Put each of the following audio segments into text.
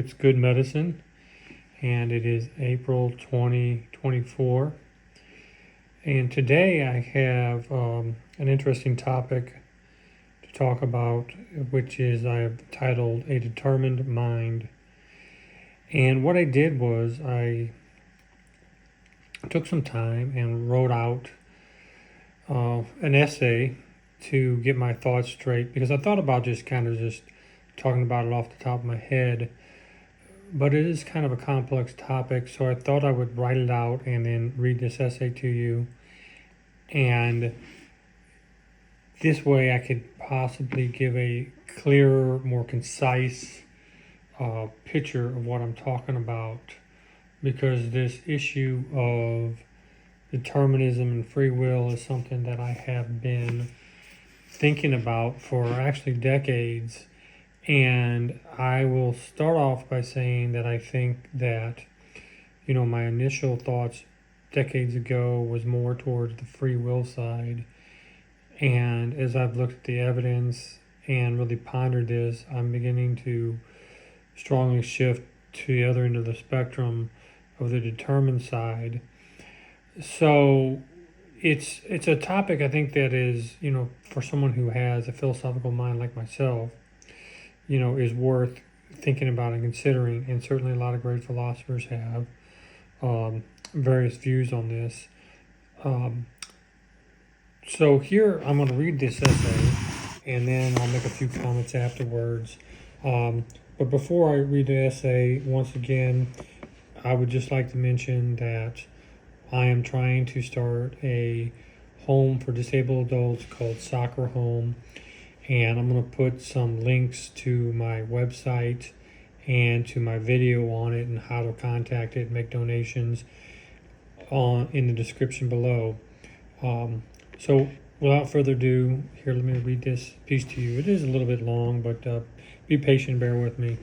It's Good Medicine, and it is April 2024. And today I have an interesting topic to talk about, which is I have titled A Determined Mind. And what I did was I took some time and wrote out an essay to get my thoughts straight, because I thought about just talking about it off the top of my head, but it is kind of a complex topic, so I thought I would write it out and then read this essay to you, and this way I could possibly give a clearer, more concise picture of what I'm talking about, because this issue of determinism and free will is something that I have been thinking about for actually decades. And I will start off by saying that I think that, my initial thoughts decades ago was more towards the free will side. And as I've looked at the evidence and really pondered this, I'm beginning to strongly shift to the other end of the spectrum of the determined side. So it's a topic I think that is, for someone who has a philosophical mind like myself, is worth thinking about and considering. And certainly a lot of great philosophers have various views on this. So here I'm going to read this essay, and then I'll make a few comments afterwards. But before I read the essay, once again, I would just like to mention that I am trying to start a home for disabled adults called Soccer Home. And I'm going to put some links to my website and to my video on it and how to contact it, make donations in the description below. So without further ado, here, let me read this piece to you. It is a little bit long, but be patient, bear with me.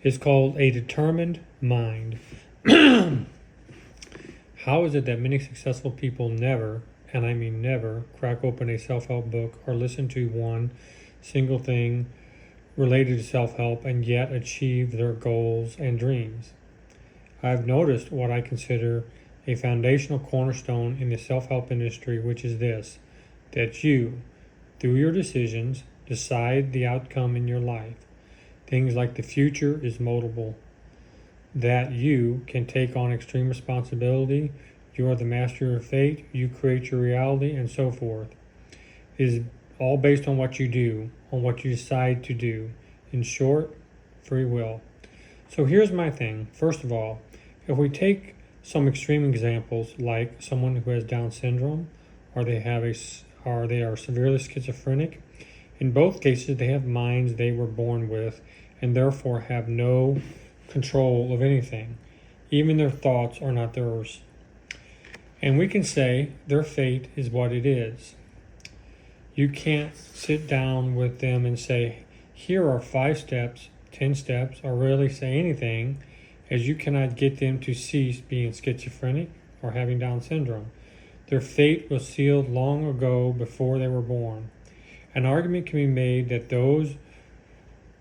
It's called A Determined Mind. How is it that many successful people never, and I mean never, crack open a self-help book or listen to one single thing related to self-help and yet achieve their goals and dreams? I've noticed what I consider a foundational cornerstone in the self-help industry, which is this: that you, through your decisions, decide the outcome in your life. Things like the future is moldable. That you can take on extreme responsibility, you are the master of fate, you create your reality, and so forth. It is all based on what you do, on what you decide to do. In short, free will. So here's my thing. First of all, if we take some extreme examples, like someone who has Down syndrome, or they are severely schizophrenic, in both cases they have minds they were born with and therefore have no control of anything. Even their thoughts are not theirs. And we can say their fate is what it is. You can't sit down with them and say, here are 5 steps, 10 steps, or really say anything, as you cannot get them to cease being schizophrenic or having Down syndrome. Their fate was sealed long ago before they were born. An argument can be made that those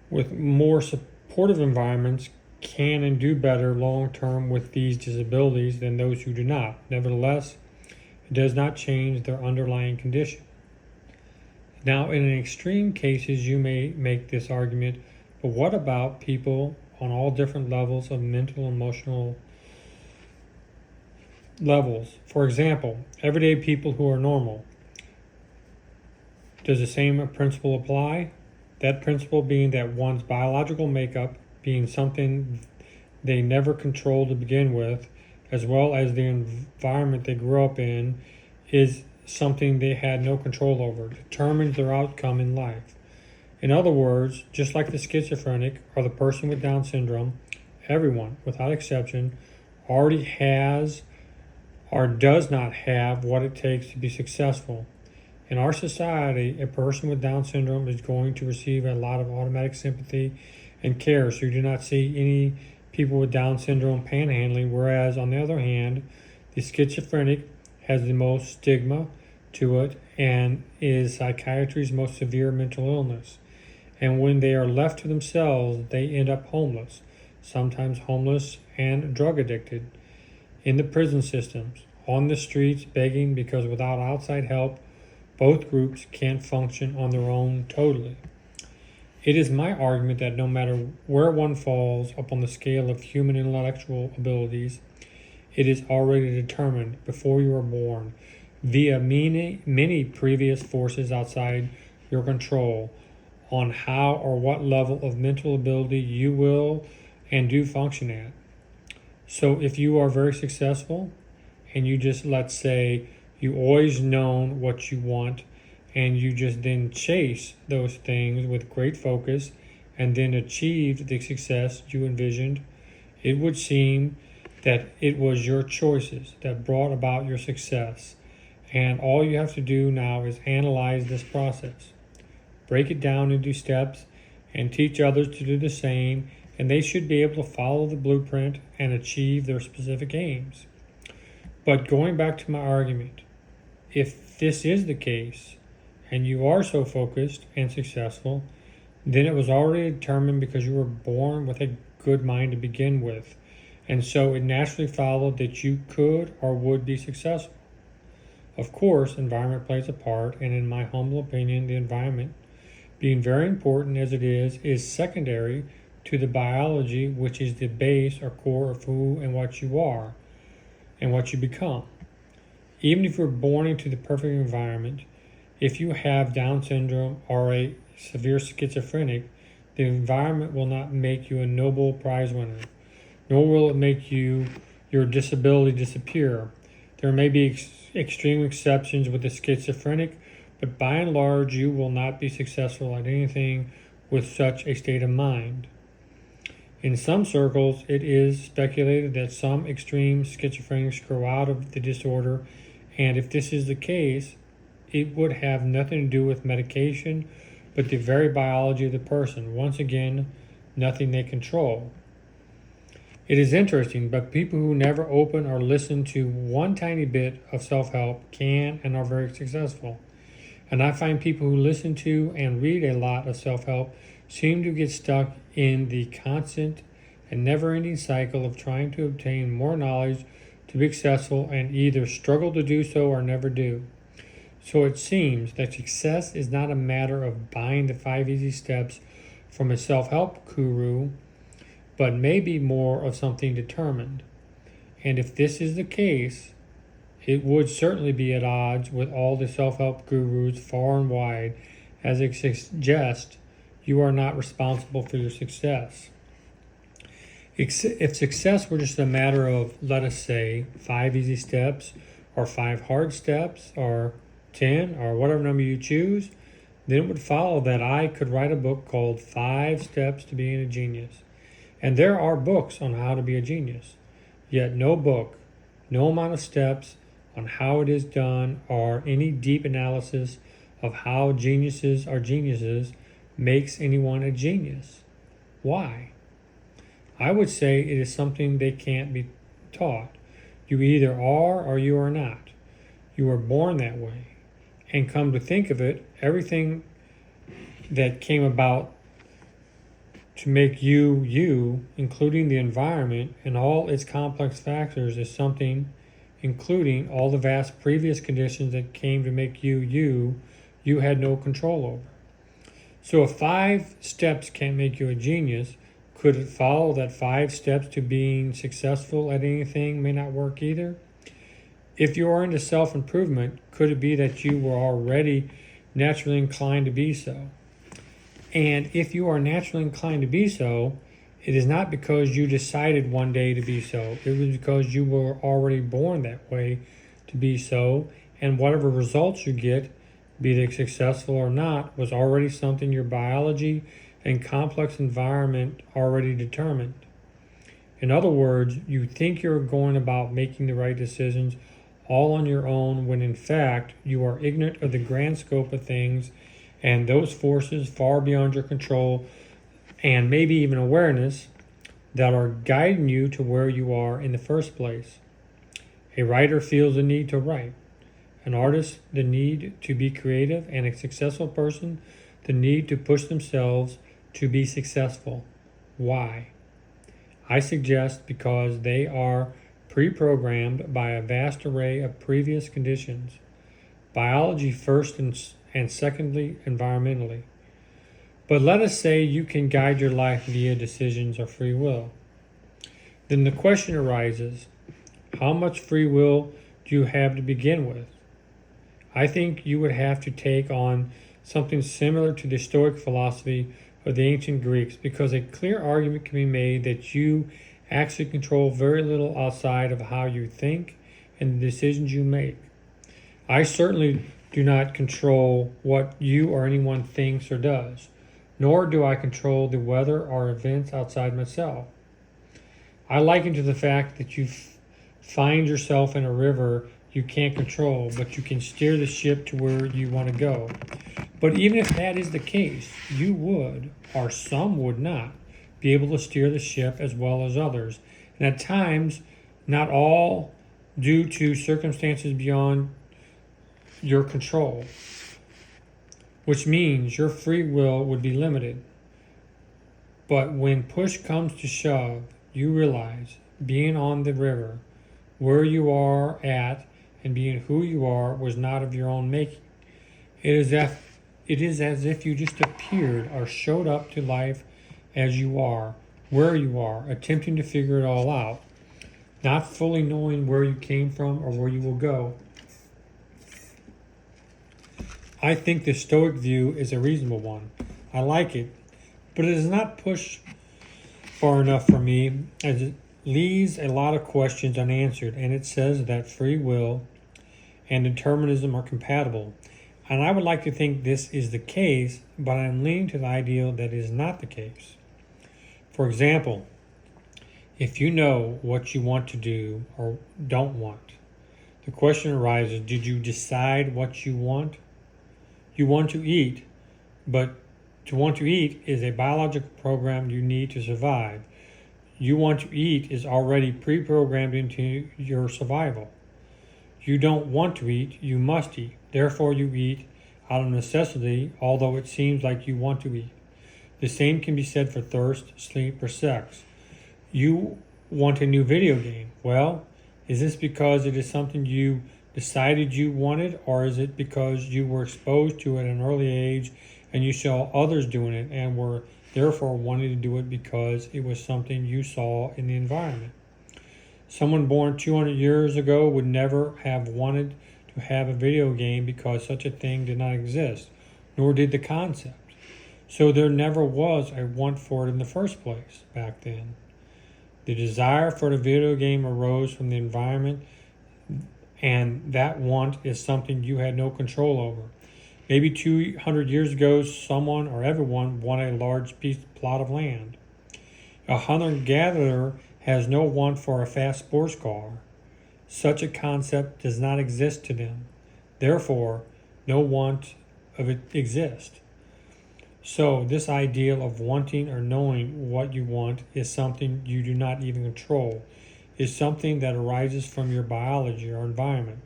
with more supportive environments can and do better long-term with these disabilities than those who do not. Nevertheless, it does not change their underlying condition. Now, in extreme cases, you may make this argument, but what about people on all different levels of mental and emotional levels? For example, everyday people who are normal. Does the same principle apply? That principle being that one's biological makeup, being something they never controlled to begin with, as well as the environment they grew up in, is something they had no control over, determines their outcome in life. In other words, just like the schizophrenic or the person with Down syndrome, everyone, without exception, already has or does not have what it takes to be successful. In our society, a person with Down syndrome is going to receive a lot of automatic sympathy and care, so you do not see any people with Down syndrome panhandling, whereas on the other hand, the schizophrenic has the most stigma to it and is psychiatry's most severe mental illness. And when they are left to themselves, they end up homeless. sometimes homeless and drug addicted, in the prison systems, on the streets begging because without outside help, both groups can't function on their own totally. It is my argument that no matter where one falls upon the scale of human intellectual abilities, it is already determined before you are born via many previous forces outside your control on how or what level of mental ability you will and do function at. So if you are very successful and you just, let's say, you always known what you want and you just then chase those things with great focus and then achieved the success you envisioned, it would seem that it was your choices that brought about your success. And all you have to do now is analyze this process, break it down into steps, and teach others to do the same, and they should be able to follow the blueprint and achieve their specific aims. But going back to my argument, if this is the case, and you are so focused and successful, then it was already determined because you were born with a good mind to begin with. And so it naturally followed that you could or would be successful. Of course, environment plays a part, and in my humble opinion, the environment, being very important as it is secondary to the biology, which is the base or core of who and what you are and what you become. Even if you're born into the perfect environment, if you have Down syndrome or a severe schizophrenic, the environment will not make you a Nobel Prize winner, nor will it make your disability disappear. There may be extreme exceptions with the schizophrenic, but by and large, you will not be successful at anything with such a state of mind. In some circles, it is speculated that some extreme schizophrenics grow out of the disorder, and if this is the case, it would have nothing to do with medication, but the very biology of the person. Once again, nothing they control. It is interesting, but people who never open or listen to one tiny bit of self-help can and are very successful. And I find people who listen to and read a lot of self-help seem to get stuck in the constant and never-ending cycle of trying to obtain more knowledge to be successful and either struggle to do so or never do. So it seems that success is not a matter of buying the 5 easy steps from a self-help guru, but maybe more of something determined. And if this is the case, it would certainly be at odds with all the self-help gurus far and wide, as it suggests you are not responsible for your success. If success were just a matter of, let us say, 5 easy steps or 5 hard steps or 10 or whatever number you choose, then it would follow that I could write a book called 5 Steps to Being a Genius. And there are books on how to be a genius, yet no book, no amount of steps on how it is done or any deep analysis of how geniuses are geniuses makes anyone a genius. Why? I would say it is something they can't be taught. You either are or you are not. You are born that way. And come to think of it, everything that came about to make you, you, including the environment and all its complex factors, is something, including all the vast previous conditions that came to make you, you had no control over. So if 5 steps can't make you a genius, could it follow that 5 steps to being successful at anything may not work either? If you are into self-improvement, could it be that you were already naturally inclined to be so? And if you are naturally inclined to be so, it is not because you decided one day to be so. It was because you were already born that way to be so, and whatever results you get, be they successful or not, was already something your biology and complex environment already determined. In other words, you think you're going about making the right decisions all on your own when in fact you are ignorant of the grand scope of things and those forces far beyond your control and maybe even awareness that are guiding you to where you are in the first place. A writer feels the need to write, an artist the need to be creative, and a successful person the need to push themselves to be successful. Why? I suggest because they are pre-programmed by a vast array of previous conditions. Biology first and secondly, environmentally. But let us say you can guide your life via decisions of free will. Then the question arises, how much free will do you have to begin with? I think you would have to take on something similar to the Stoic philosophy of the ancient Greeks, because a clear argument can be made that you actually control very little outside of how you think and the decisions you make. I certainly do not control what you or anyone thinks or does, nor do I control the weather or events outside myself. I liken to the fact that you find yourself in a river you can't control, but you can steer the ship to where you want to go. But even if that is the case, you would, or some would not, be able to steer the ship as well as others. And at times, not all due to circumstances beyond your control, which means your free will would be limited. But when push comes to shove, you realize being on the river, where you are at, and being who you are was not of your own making. It is as if you just appeared or showed up to life as you are, where you are, attempting to figure it all out, not fully knowing where you came from or where you will go. I think the Stoic view is a reasonable one. I like it, but it does not push far enough for me, as it leaves a lot of questions unanswered, and it says that free will and determinism are compatible. And I would like to think this is the case, but I'm leaning to the ideal that is not the case. For example, if you know what you want to do or don't want, the question arises, did you decide what you want? You want to eat, but to want to eat is a biological program you need to survive. You want to eat is already pre-programmed into your survival. You don't want to eat, you must eat. Therefore, you eat out of necessity, although it seems like you want to eat. The same can be said for thirst, sleep, or sex. You want a new video game. Well, is this because it is something you decided you wanted, or is it because you were exposed to it at an early age and you saw others doing it and were therefore wanting to do it because it was something you saw in the environment? Someone born 200 years ago would never have wanted to have a video game because such a thing did not exist, nor did the concept. So there never was a want for it in the first place back then. The desire for the video game arose from the environment, and that want is something you had no control over. Maybe 200 years ago, someone or everyone wanted a large plot of land. A hunter-gatherer has no want for a fast sports car. Such a concept does not exist to them. Therefore, no want of it exists. So this ideal of wanting or knowing what you want is something you do not even control. Is something that arises from your biology or environment.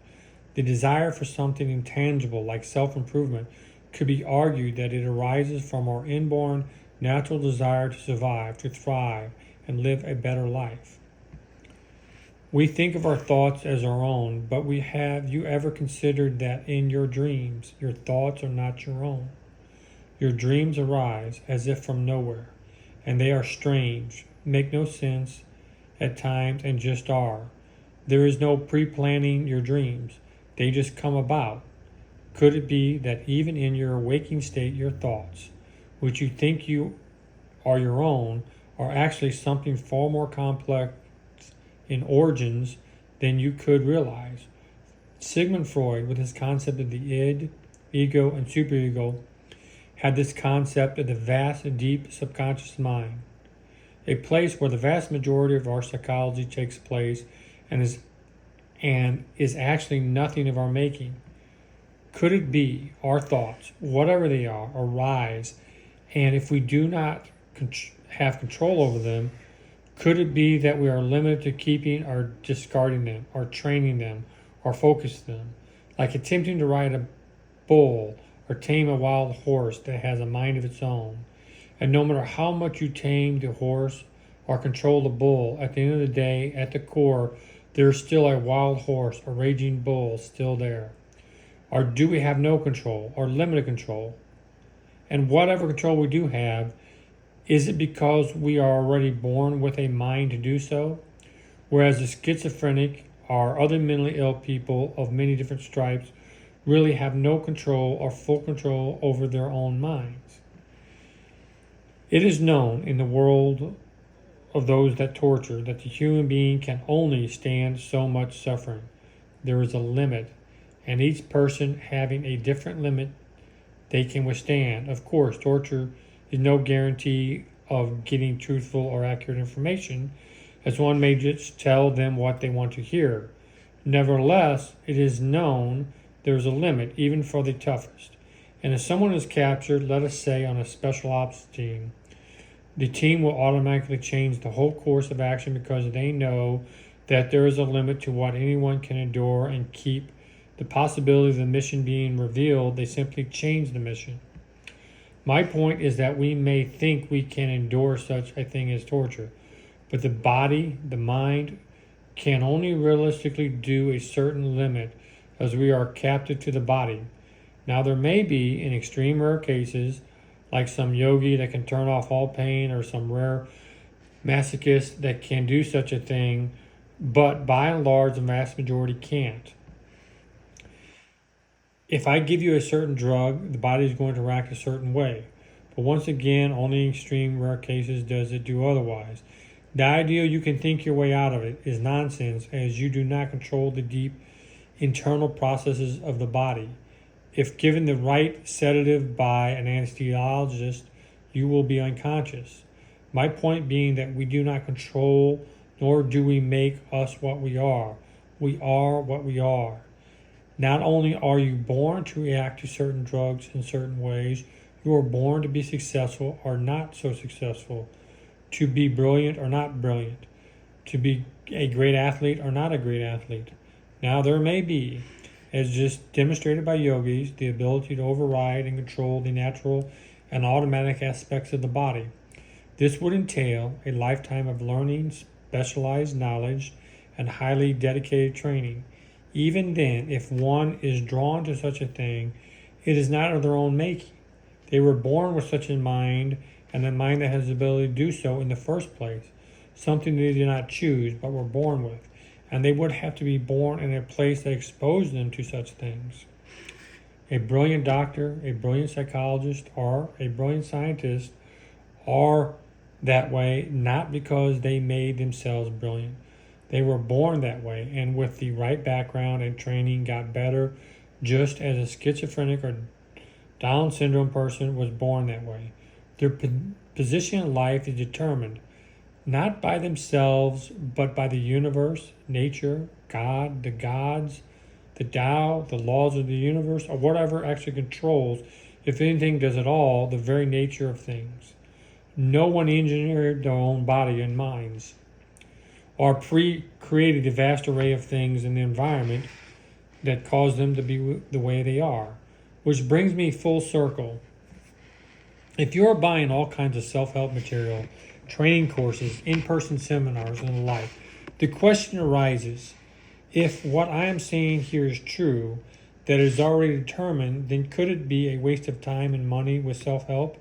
The desire for something intangible like self-improvement could be argued that it arises from our inborn natural desire to survive, to thrive, and live a better life. We think of our thoughts as our own, but have you ever considered that in your dreams, your thoughts are not your own? Your dreams arise as if from nowhere, and they are strange, make no sense at times, and just are. There is no pre-planning your dreams. They just come about. Could it be that even in your waking state, your thoughts, which you think you are your own, are actually something far more complex in origins than you could realize? Sigmund Freud, with his concept of the id, ego, and superego, had this concept of the vast and deep subconscious mind, a place where the vast majority of our psychology takes place and is actually nothing of our making. Could it be our thoughts, whatever they are, arise, and if we do not have control over them, could it be that we are limited to keeping or discarding them, or training them, or focusing them, like attempting to ride a bull or tame a wild horse that has a mind of its own? And no matter how much you tame the horse or control the bull. At the end of the day, at the core, there's still a wild horse, a raging bull still there. Or do we have no control or limited control? And whatever control we do have, is it because we are already born with a mind to do so? Whereas the schizophrenic or other mentally ill people of many different stripes really have no control or full control over their own minds. It is known in the world of those that torture that the human being can only stand so much suffering. There is a limit, and each person having a different limit they can withstand. Of course, torture is no guarantee of getting truthful or accurate information, as one may just tell them what they want to hear. Nevertheless, it is known there is a limit, even for the toughest. And if someone is captured, let us say on a special ops team, the team will automatically change the whole course of action because they know that there is a limit to what anyone can endure and keep the possibility of the mission being revealed. They simply change the mission. My point is that we may think we can endure such a thing as torture, but the body, the mind, can only realistically do a certain limit as we are captive to the body. Now, there may be, in extreme rare cases, like some yogi that can turn off all pain or some rare masochist that can do such a thing, but by and large, the vast majority can't. If I give you a certain drug, the body is going to react a certain way. But once again, only in extreme rare cases does it do otherwise. The idea you can think your way out of it is nonsense, as you do not control the deep internal processes of the body. If given the right sedative by an anesthesiologist, you will be unconscious. My point being that we do not control, nor do we make us what we are. We are what we are. Not only are you born to react to certain drugs in certain ways, you are born to be successful or not so successful, to be brilliant or not brilliant, to be a great athlete or not a great athlete. Now, there may be, as just demonstrated by yogis, the ability to override and control the natural and automatic aspects of the body. This would entail a lifetime of learning, specialized knowledge, and highly dedicated training. Even then, if one is drawn to such a thing, it is not of their own making. They were born with such a mind, and a mind that has the ability to do so in the first place, something they did not choose but were born with. And they would have to be born in a place that exposed them to such things. A brilliant doctor, a brilliant psychologist, or a brilliant scientist are that way not because they made themselves brilliant. They were born that way, and with the right background and training got better, just as a schizophrenic or Down syndrome person was born that way. Their position in life is determined not by themselves, but by the universe, nature, God, the gods, the Tao, the laws of the universe, or whatever actually controls, if anything does at all, the very nature of things. No one engineered their own body and minds, or pre-created a vast array of things in the environment that cause them to be the way they are. Which brings me full circle. If you're buying all kinds of self-help material, training courses, in-person seminars, and the like, the question arises, if what I am saying here is true, that is already determined, then could it be a waste of time and money with self-help?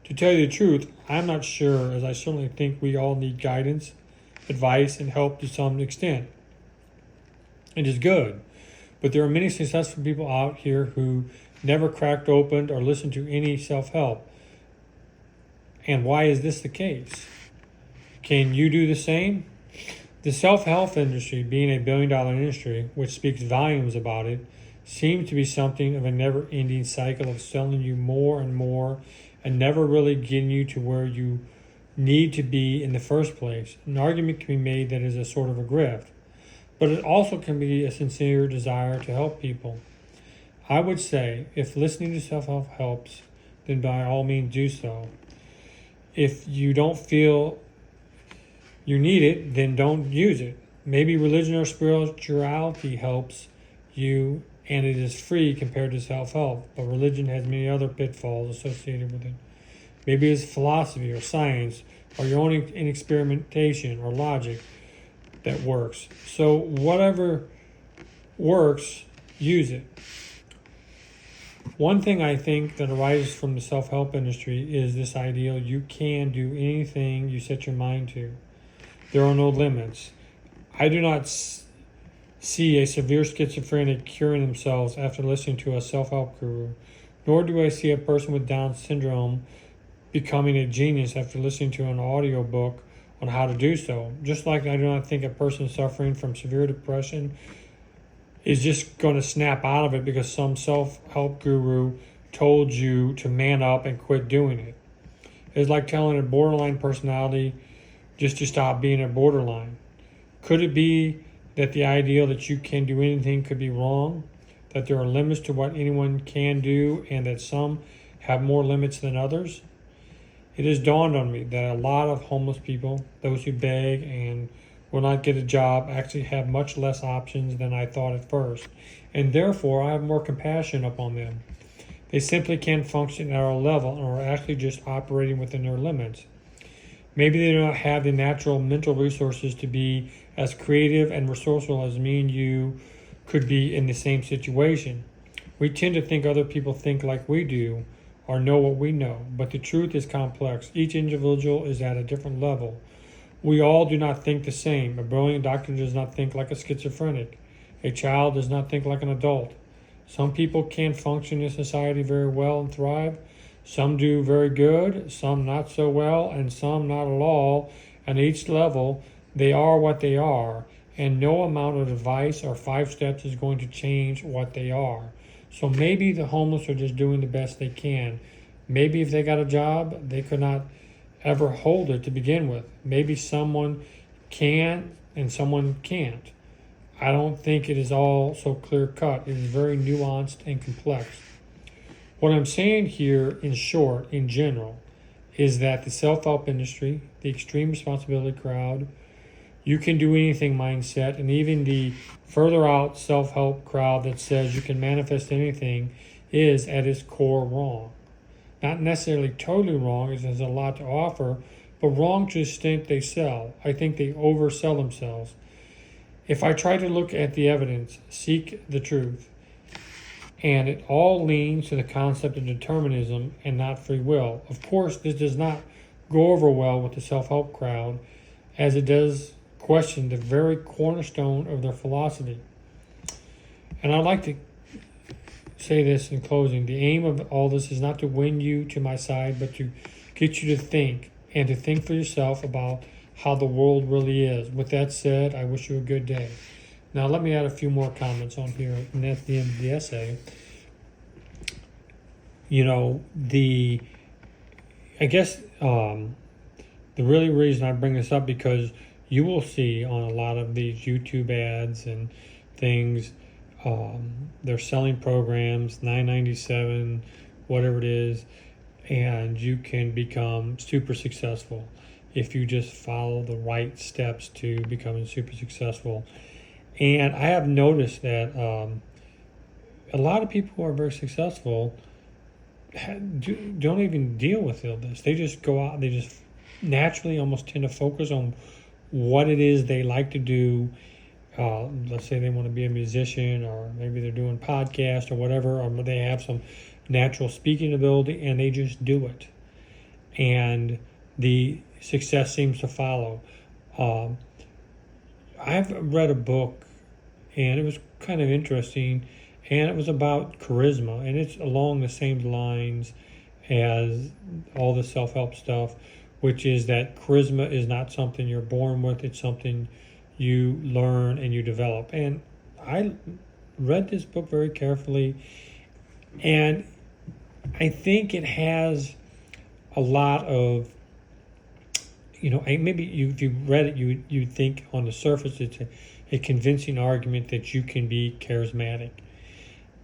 To tell you the truth, I'm not sure, as I certainly think we all need guidance, advice, and help to some extent. It is good, but there are many successful people out here who never cracked open or listened to any self-help. And why is this the case? Can you do the same? The self-help industry, being a billion-dollar industry, which speaks volumes about it, seems to be something of a never-ending cycle of selling you more and more and never really getting you to where you need to be in the first place. An argument can be made that is a sort of a grift, but it also can be a sincere desire to help people. I would say, if listening to self-help helps, then by all means do so. If you don't feel you need it, then don't use it. Maybe religion or spirituality helps you, and it is free compared to self-help, but religion has many other pitfalls associated with it. Maybe it's philosophy or science, or your own experimentation or logic that works. So whatever works, use it. One thing I think that arises from the self-help industry is this ideal you can do anything you set your mind to. There are no limits. I do not see a severe schizophrenic curing themselves after listening to a self-help guru, nor do I see a person with Down syndrome becoming a genius after listening to an audiobook on how to do so. Just like I do not think a person suffering from severe depression is just going to snap out of it because some self-help guru told you to man up and quit doing it. It's like telling a borderline personality just to stop being a borderline. Could it be that the ideal that you can do anything could be wrong? That there are limits to what anyone can do and that some have more limits than others? It has dawned on me that a lot of homeless people, those who beg and will not get a job, actually have much less options than I thought at first, and therefore I have more compassion upon them. They simply can't function at our level and are actually just operating within their limits. Maybe they do not have the natural mental resources to be as creative and resourceful as me and you could be in the same situation. We tend to think other people think like we do or know what we know, but the truth is complex. Each individual is at a different level. We all do not think the same. A brilliant doctor does not think like a schizophrenic. A child does not think like an adult. Some people can function in society very well and thrive. Some do very good, some not so well, and some not at all. And each level, they are what they are, and no amount of advice or 5 steps is going to change what they are. So maybe the homeless are just doing the best they can. Maybe if they got a job, they could not ever hold it to begin with. Maybe someone can and someone can't. I don't think it is all so clear cut. It is very nuanced and complex. What I'm saying here, in short, in general, is that the self-help industry, the extreme responsibility crowd, you can do anything mindset, and even the further out self-help crowd that says you can manifest anything is at its core wrong. Not necessarily totally wrong, as there's a lot to offer, but wrong to the extent they sell. I think they oversell themselves. If I try to look at the evidence, seek the truth, and it all leans to the concept of determinism and not free will. Of course, this does not go over well with the self-help crowd, as it does question the very cornerstone of their philosophy. And I'd like to say this in closing. The aim of all this is not to win you to my side, but to get you to think, and to think for yourself about how the world really is. With that said, I wish you a good day. Now let me add a few more comments on here, and that's the end of the essay. The really reason I bring this up, because you will see on a lot of these YouTube ads and things, they're selling programs, $9.97, whatever it is, and you can become super successful if you just follow the right steps to becoming super successful. And I have noticed that a lot of people who are very successful don't even deal with illness. They just go out, they just naturally almost tend to focus on what it is they like to do. Let's say they want to be a musician, or maybe they're doing podcasts or whatever, or they have some natural speaking ability and they just do it. And the success seems to follow. I've read a book and it was kind of interesting, and it was about charisma, and it's along the same lines as all the self-help stuff, which is that charisma is not something you're born with, it's something you learn and you develop. And I read this book very carefully, and I think it has a lot of, maybe if you read it, you think on the surface it's a convincing argument that you can be charismatic.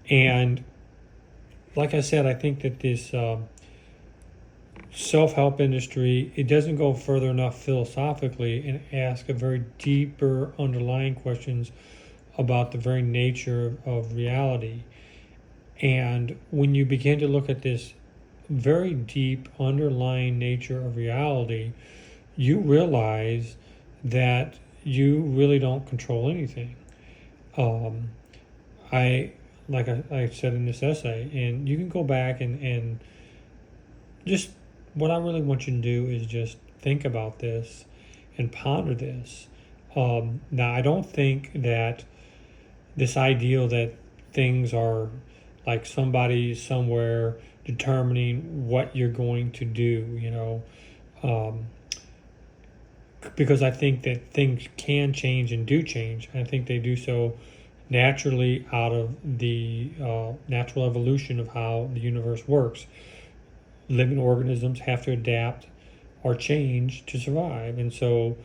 And like I said, I think that this self-help industry, it doesn't go further enough philosophically and ask a very deeper underlying questions about the very nature of reality. And when you begin to look at this very deep underlying nature of reality, you realize that you really don't control anything. Um, I I said in this essay, and you can go back and just what I really want you to do is just think about this and ponder this. Now, I don't think that this ideal that things are like somebody somewhere determining what you're going to do, um, because I think that things can change and do change. I think they do so naturally out of the natural evolution of how the universe works. Living organisms have to adapt or change to survive. And so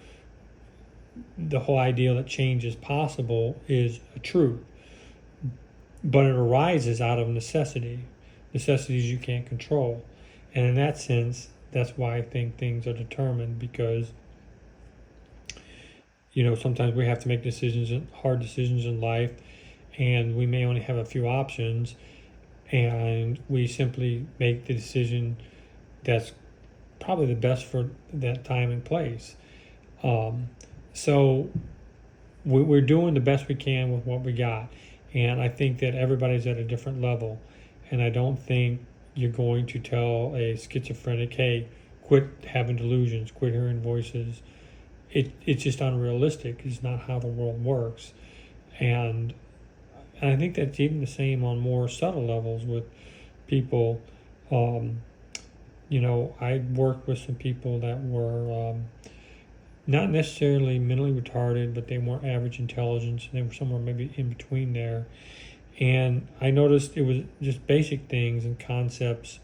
the whole idea that change is possible is a truth, but it arises out of necessities you can't control. And in that sense, that's why I think things are determined, because sometimes we have to make hard decisions in life, and we may only have a few options, and we simply make the decision that's probably the best for that time and place. So we're doing the best we can with what we got, and I think that everybody's at a different level, and I don't think you're going to tell a schizophrenic, hey, quit having delusions, quit hearing voices. It's just unrealistic. It's not how the world works. And I think that's even the same on more subtle levels with people. I worked with some people that were not necessarily mentally retarded, but they weren't average intelligence. They were somewhere maybe in between there. And I noticed it was just basic things and concepts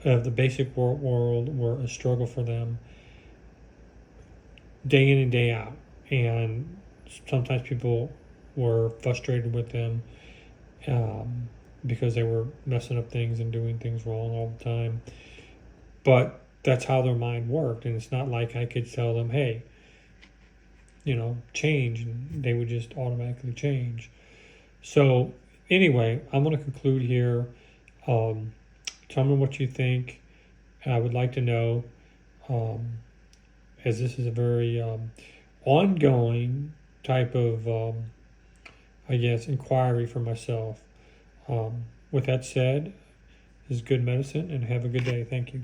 of the basic world were a struggle for them day in and day out. And sometimes people were frustrated with them because they were messing up things and doing things wrong all the time. But that's how their mind worked. And it's not like I could tell them, hey, change, and they would just automatically change. So anyway, I'm going to conclude here. Tell me what you think. I would like to know, as this is a very ongoing type of, inquiry for myself. With that said, this is good medicine, and have a good day. Thank you.